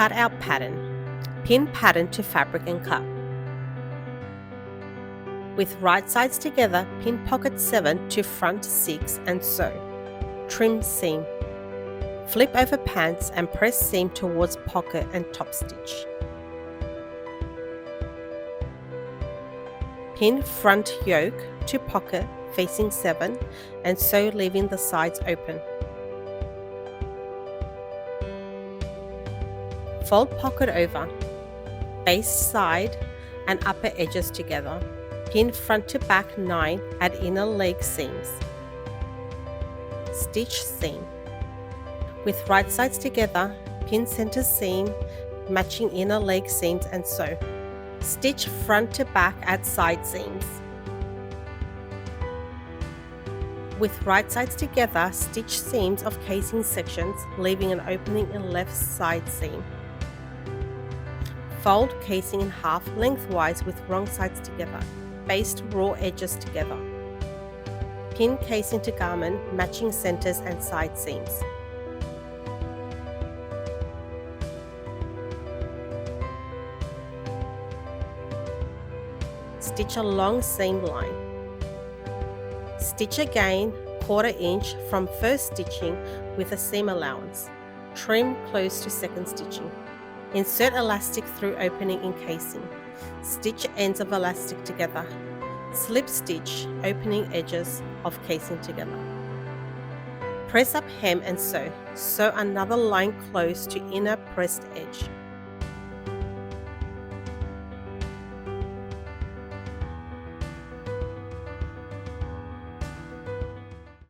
Cut out pattern. Pin pattern to fabric and cut. With right sides together, pin pocket 7 to front 6 and sew. Trim seam. Flip over pants and press seam towards pocket and top stitch. Pin front yoke to pocket facing 7 and sew leaving the sides open. Fold pocket over, base side and upper edges together. Pin front to back 9 at inner leg seams. Stitch seam. With right sides together, pin center seam, matching inner leg seams and sew. Stitch front to back at side seams. With right sides together, stitch seams of casing sections, leaving an opening in left side seam. Fold casing in half lengthwise with wrong sides together. Baste raw edges together. Pin casing to garment, matching centers and side seams. Stitch a long seam line. Stitch again 1/4 inch from first stitching with a seam allowance. Trim close to second stitching. Insert elastic through opening in casing. Stitch ends of elastic together. Slip stitch opening edges of casing together. Press up hem and sew. Sew another line close to inner pressed edge.